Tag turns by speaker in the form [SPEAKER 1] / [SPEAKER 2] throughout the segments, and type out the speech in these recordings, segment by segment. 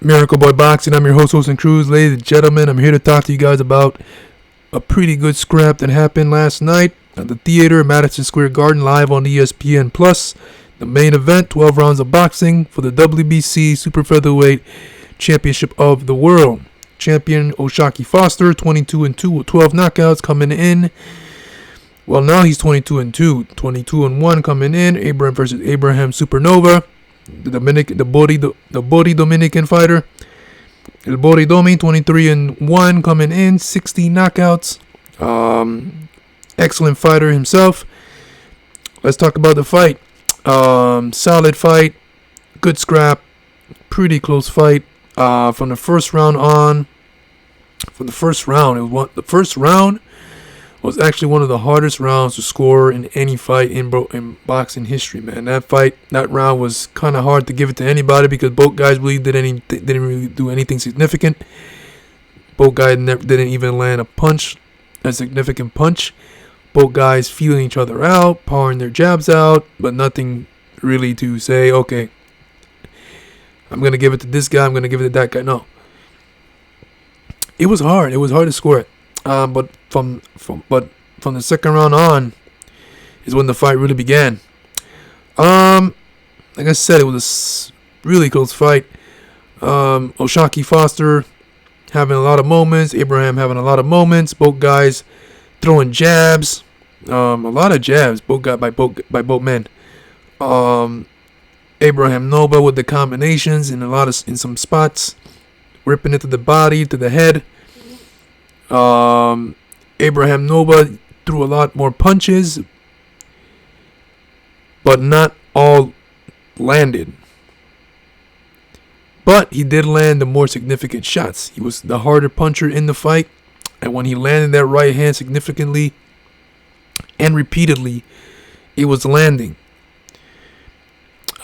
[SPEAKER 1] Miracle Boy Boxing. I'm your host, and Cruz. Ladies and gentlemen, I'm here to talk to you guys about a pretty good scrap that happened last night at the theater at Madison Square Garden, live on ESPN Plus. The main event, 12 rounds of boxing for the WBC Super Featherweight Championship of the World. Champion O'Shaquie Foster, 22-2 with 12 knockouts coming in. Well, now he's 22-2, 22-1 coming in. Abraham versus Abraham Supernova. The Bori Dominican fighter. El Bori Domi, 23-1 coming in, 60 knockouts. Excellent fighter himself. Let's talk about the fight. Solid fight, good scrap, pretty close fight. From the first round on. The first round was actually one of the hardest rounds to score in any fight in boxing history, man. That round was kind of hard to give it to anybody because both guys really didn't really do anything significant. Both guys didn't even land a significant punch. Both guys feeling each other out, powering their jabs out, but nothing really to say, okay, I'm going to give it to this guy, I'm going to give it to that guy. No. It was hard. It was hard to score it. But from the second round on is when the fight really began. Like I said, it was a really close fight. O'Shaquie Foster having a lot of moments. Abraham having a lot of moments. Both guys throwing jabs. A lot of jabs. By both men. Abraham Nova with the combinations in some spots, ripping it to the body, to the head. Abraham Nova threw a lot more punches, but not all landed. But he did land the more significant shots. He was the harder puncher in the fight, and when he landed that right hand significantly and repeatedly, it was landing.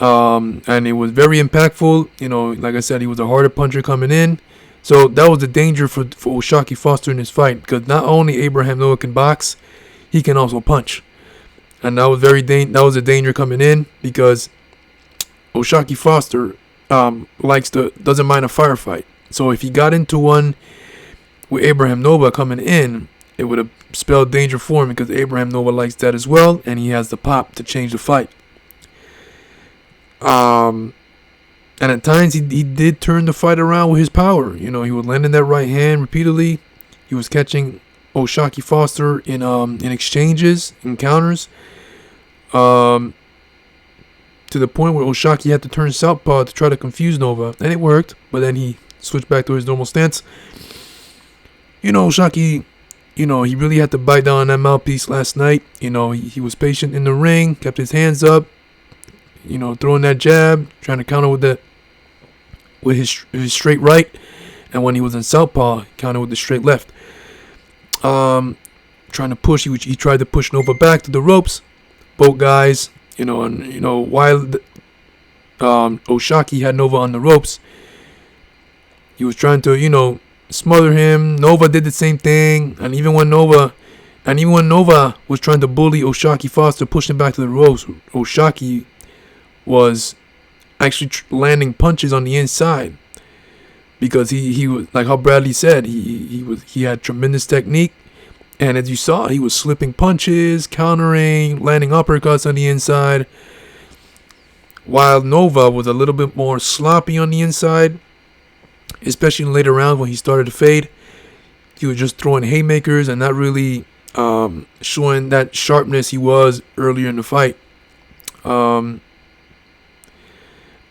[SPEAKER 1] And it was very impactful. You know, like I said, he was a harder puncher coming in. So that was the danger for O'Shaquie Foster in this fight, because not only Abraham Nova can box, he can also punch. And that was a danger coming in, because O'Shaquie Foster doesn't mind a firefight. So if he got into one with Abraham Nova coming in, it would have spelled danger for him, because Abraham Nova likes that as well, and he has the pop to change the fight. And at times he did turn the fight around with his power. You know, he would land in that right hand repeatedly. He was catching O'Shaquie Foster in exchanges, in counters, to the point where O'Shaquie had to turn southpaw to try to confuse Nova, and it worked. But then he switched back to his normal stance. You know, O'Shaquie, he really had to bite down on that mouthpiece last night. You know, he was patient in the ring, kept his hands up. You know, throwing that jab, trying to counter with his straight right, and when he was in southpaw, counter with the straight left. Trying to push, he tried to push Nova back to the ropes. Both guys, while O'Shaquie had Nova on the ropes, he was trying to, smother him. Nova did the same thing, and even when Nova was trying to bully O'Shaquie Foster, push him back to the ropes, O'Shaquie was actually landing punches on the inside, because he was, like how Bradley said, he had tremendous technique, and as you saw, he was slipping punches, countering, landing uppercuts on the inside, while Nova was a little bit more sloppy on the inside, especially in later rounds when he started to fade. He was just throwing haymakers and not really showing that sharpness he was earlier in the fight.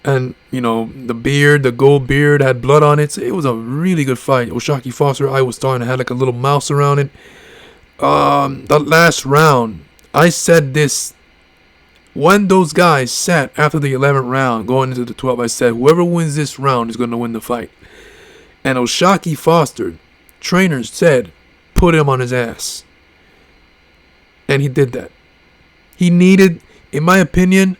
[SPEAKER 1] And, the gold beard had blood on it. So it was a really good fight. O'Shaquie Foster, I was starting to have like a little mouse around it. That last round, I said this. When those guys sat after the 11th round, going into the 12th, I said, whoever wins this round is going to win the fight. And O'Shaquie Foster, trainers said, put him on his ass. And he did that. He needed, in my opinion,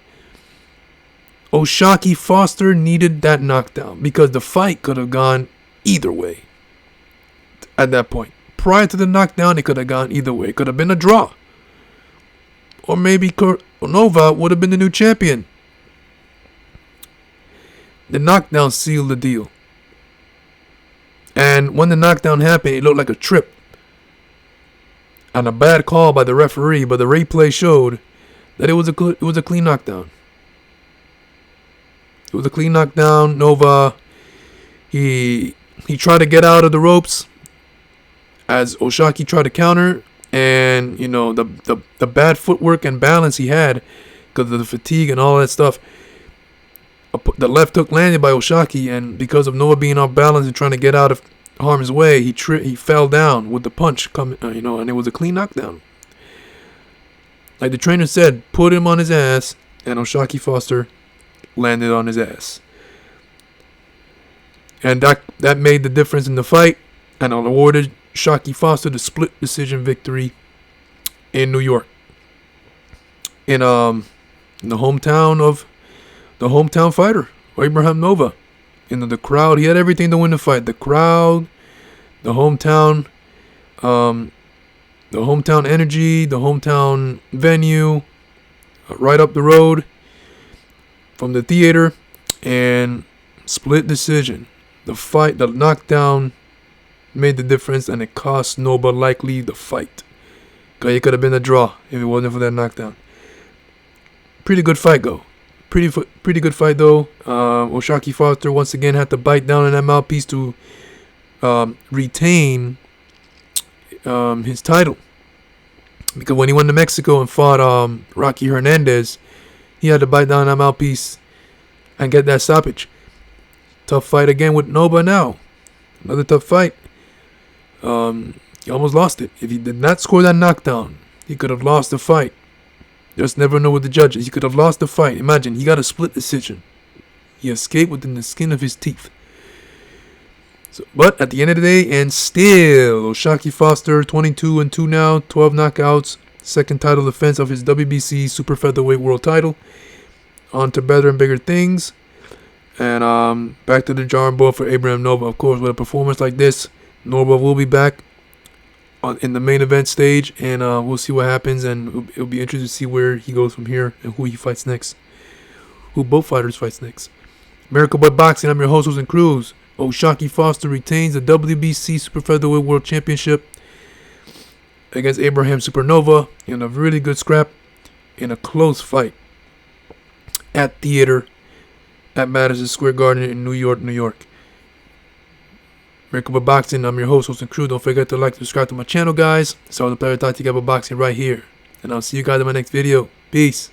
[SPEAKER 1] O'Shaquie Foster needed that knockdown, because the fight could have gone either way at that point. Prior to the knockdown, it could have gone either way. It could have been a draw. Or maybe Nova would have been the new champion. The knockdown sealed the deal. And when the knockdown happened, it looked like a trip and a bad call by the referee, but the replay showed that it was a clean knockdown. It was a clean knockdown. Nova, he tried to get out of the ropes as Oshaki tried to counter, and you know the bad footwork and balance he had because of the fatigue and all that stuff. The left hook landed by Oshaki, and because of Nova being off balance and trying to get out of harm's way, he fell down with the punch coming, and it was a clean knockdown. Like the trainer said, put him on his ass, and Oshaki Foster landed on his ass. And that made the difference in the fight, and awarded Shockey Foster the split decision victory in New York. In the hometown fighter, Abraham Nova. The crowd, he had everything to win the fight. The crowd, the hometown energy, the hometown venue, right up the road from the theater, and split decision. The fight, the knockdown made the difference, and it cost Nova likely the fight. Cause it could have been a draw if it wasn't for that knockdown. Pretty good fight, though. Pretty good fight, though. Oshaki Foster once again had to bite down on that mouthpiece to retain his title. Because when he went to Mexico and fought Rocky Hernandez, he had to bite down on that mouthpiece and get that stoppage. Tough fight again with Nova now. Another tough fight. He almost lost it. If he did not score that knockdown, he could have lost the fight. Just never know with the judges. He could have lost the fight. Imagine, he got a split decision. He escaped within the skin of his teeth. But at the end of the day, and still, Oshaki Foster, 22-2 now, 12 knockouts, second title defense of his WBC Super Featherweight World title. On to better and bigger things. And back to the drawing board for Abraham Nova. Of course, with a performance like this, Nova will be back in the main event stage, and we'll see what happens, and it'll be interesting to see where he goes from here and who he fights next, who both fighters fights next. Miracle Boy Boxing, I'm your host, Jose Cruz. Oshaki Foster retains the WBC Super Featherweight World Championship against Abraham Supernova in a really good scrap, in a close fight at theater at Madison Square Garden in New York, New York. Miracle Boy Boxing, I'm your host, Jose Cruz. Don't forget to like and subscribe to my channel, guys. It's always a pleasure to talk to you about boxing right here. And I'll see you guys in my next video. Peace.